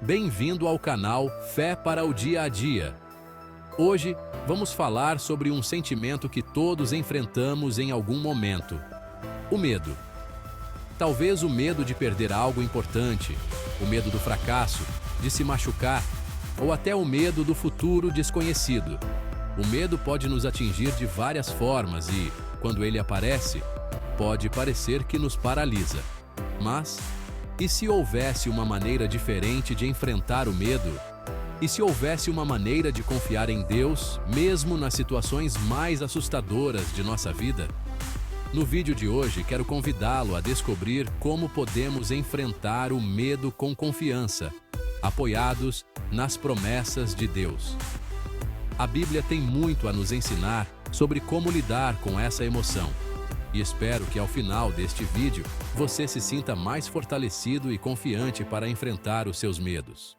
Bem-vindo ao canal Fé para o Dia a Dia. Hoje vamos falar sobre um sentimento que todos enfrentamos em algum momento: o medo. Talvez o medo de perder algo importante, o medo do fracasso, de se machucar, ou até o medo do futuro desconhecido. O medo pode nos atingir de várias formas e, quando ele aparece, pode parecer que nos paralisa. Mas, e se houvesse uma maneira diferente de enfrentar o medo? E se houvesse uma maneira de confiar em Deus, mesmo nas situações mais assustadoras de nossa vida? No vídeo de hoje, quero convidá-lo a descobrir como podemos enfrentar o medo com confiança, apoiados nas promessas de Deus. A Bíblia tem muito a nos ensinar sobre como lidar com essa emoção. E espero que ao final deste vídeo, você se sinta mais fortalecido e confiante para enfrentar os seus medos.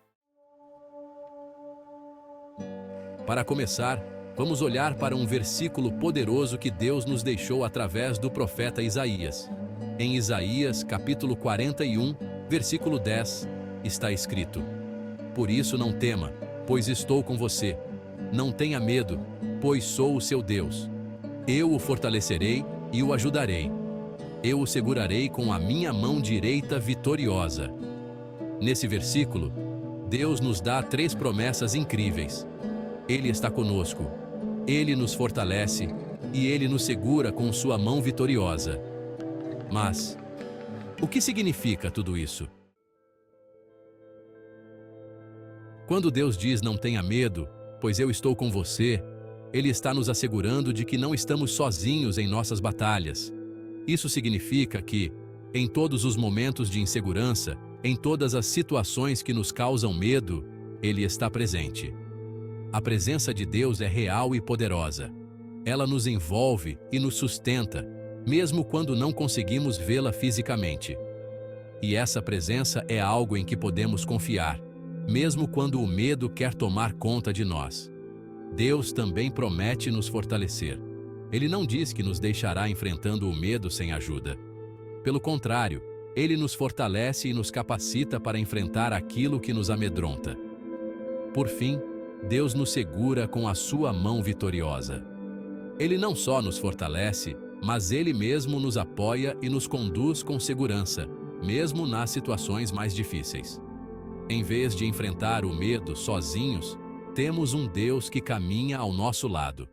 Para começar, vamos olhar para um versículo poderoso que Deus nos deixou através do profeta Isaías. Em Isaías, capítulo 41, versículo 10, está escrito: "Por isso não tema, pois estou com você. Não tenha medo, pois sou o seu Deus. Eu o fortalecerei e o ajudarei. Eu o segurarei com a minha mão direita vitoriosa." Nesse versículo, Deus nos dá 3 promessas incríveis. Ele está conosco, Ele nos fortalece e Ele nos segura com sua mão vitoriosa. Mas, o que significa tudo isso? Quando Deus diz não tenha medo, pois eu estou com você, Ele está nos assegurando de que não estamos sozinhos em nossas batalhas. Isso significa que, em todos os momentos de insegurança, em todas as situações que nos causam medo, Ele está presente. A presença de Deus é real e poderosa. Ela nos envolve e nos sustenta, mesmo quando não conseguimos vê-la fisicamente. E essa presença é algo em que podemos confiar, mesmo quando o medo quer tomar conta de nós. Deus também promete nos fortalecer. Ele não diz que nos deixará enfrentando o medo sem ajuda. Pelo contrário, Ele nos fortalece e nos capacita para enfrentar aquilo que nos amedronta. Por fim, Deus nos segura com a sua mão vitoriosa. Ele não só nos fortalece, mas Ele mesmo nos apoia e nos conduz com segurança, mesmo nas situações mais difíceis. Em vez de enfrentar o medo sozinhos, temos um Deus que caminha ao nosso lado.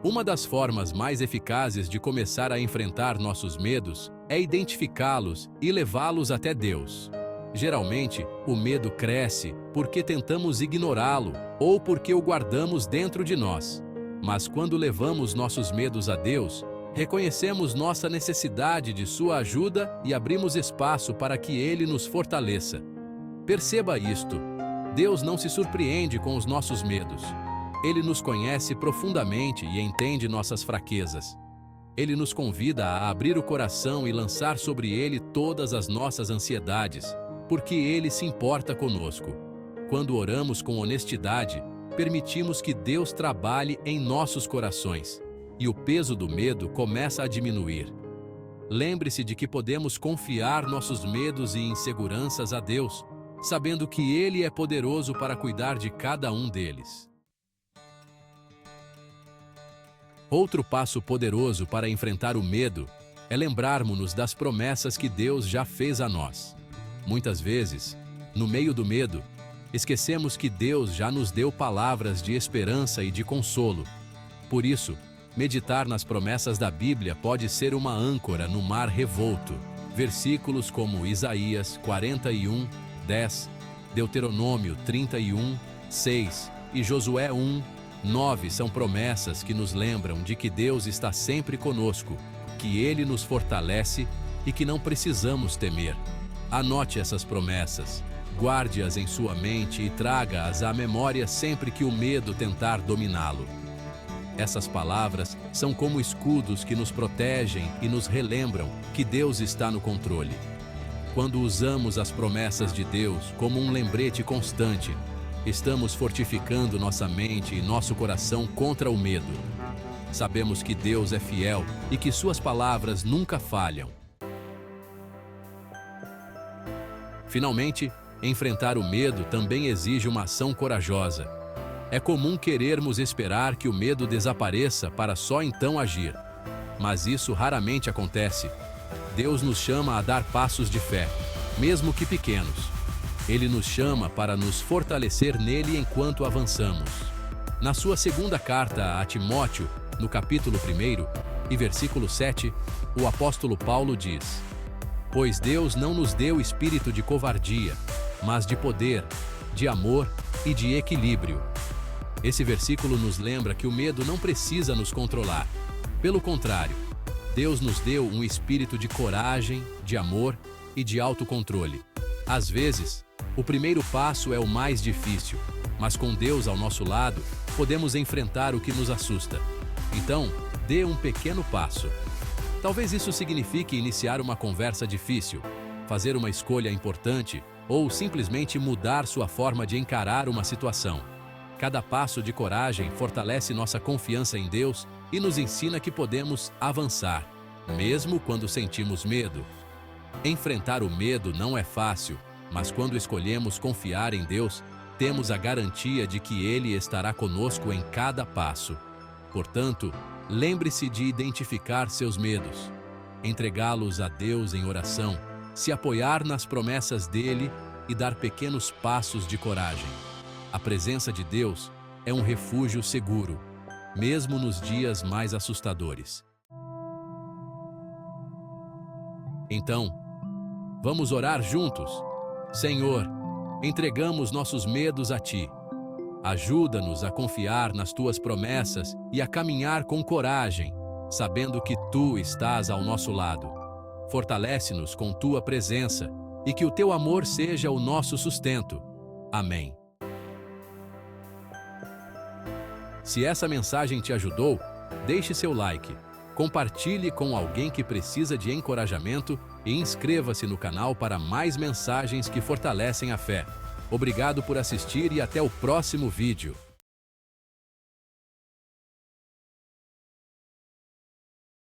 Uma das formas mais eficazes de começar a enfrentar nossos medos é identificá-los e levá-los até Deus. Geralmente, o medo cresce porque tentamos ignorá-lo ou porque o guardamos dentro de nós. Mas quando levamos nossos medos a Deus, reconhecemos nossa necessidade de sua ajuda e abrimos espaço para que Ele nos fortaleça. Perceba isto: Deus não se surpreende com os nossos medos. Ele nos conhece profundamente e entende nossas fraquezas. Ele nos convida a abrir o coração e lançar sobre Ele todas as nossas ansiedades, porque Ele se importa conosco. Quando oramos com honestidade, permitimos que Deus trabalhe em nossos corações, e o peso do medo começa a diminuir. Lembre-se de que podemos confiar nossos medos e inseguranças a Deus, sabendo que Ele é poderoso para cuidar de cada um deles. Outro passo poderoso para enfrentar o medo é lembrarmos-nos das promessas que Deus já fez a nós. Muitas vezes, no meio do medo, esquecemos que Deus já nos deu palavras de esperança e de consolo. Por isso, meditar nas promessas da Bíblia pode ser uma âncora no mar revolto. Versículos como Isaías 41, 10, Deuteronômio 31, 6 e Josué 1, 9 são promessas que nos lembram de que Deus está sempre conosco, que Ele nos fortalece e que não precisamos temer. Anote essas promessas, guarde-as em sua mente e traga-as à memória sempre que o medo tentar dominá-lo. Essas palavras são como escudos que nos protegem e nos relembram que Deus está no controle. Quando usamos as promessas de Deus como um lembrete constante, estamos fortificando nossa mente e nosso coração contra o medo. Sabemos que Deus é fiel e que suas palavras nunca falham. Finalmente, enfrentar o medo também exige uma ação corajosa. É comum querermos esperar que o medo desapareça para só então agir. Mas isso raramente acontece. Deus nos chama a dar passos de fé, mesmo que pequenos. Ele nos chama para nos fortalecer nele enquanto avançamos. Na sua segunda carta a Timóteo, no capítulo 1 e versículo 7, o apóstolo Paulo diz: "Pois Deus não nos deu espírito de covardia, mas de poder, de amor e de equilíbrio." Esse versículo nos lembra que o medo não precisa nos controlar. Pelo contrário, Deus nos deu um espírito de coragem, de amor e de autocontrole. Às vezes, o primeiro passo é o mais difícil, mas com Deus ao nosso lado, podemos enfrentar o que nos assusta. Então, dê um pequeno passo. Talvez isso signifique iniciar uma conversa difícil, fazer uma escolha importante ou simplesmente mudar sua forma de encarar uma situação. Cada passo de coragem fortalece nossa confiança em Deus e nos ensina que podemos avançar, mesmo quando sentimos medo. Enfrentar o medo não é fácil, mas quando escolhemos confiar em Deus, temos a garantia de que Ele estará conosco em cada passo. Portanto, lembre-se de identificar seus medos, entregá-los a Deus em oração, se apoiar nas promessas dele e dar pequenos passos de coragem. A presença de Deus é um refúgio seguro, mesmo nos dias mais assustadores. Então, vamos orar juntos. Senhor, entregamos nossos medos a Ti. Ajuda-nos a confiar nas Tuas promessas e a caminhar com coragem, sabendo que Tu estás ao nosso lado. Fortalece-nos com Tua presença e que o Teu amor seja o nosso sustento. Amém. Se essa mensagem te ajudou, deixe seu like, compartilhe com alguém que precisa de encorajamento e inscreva-se no canal para mais mensagens que fortalecem a fé. Obrigado por assistir e até o próximo vídeo.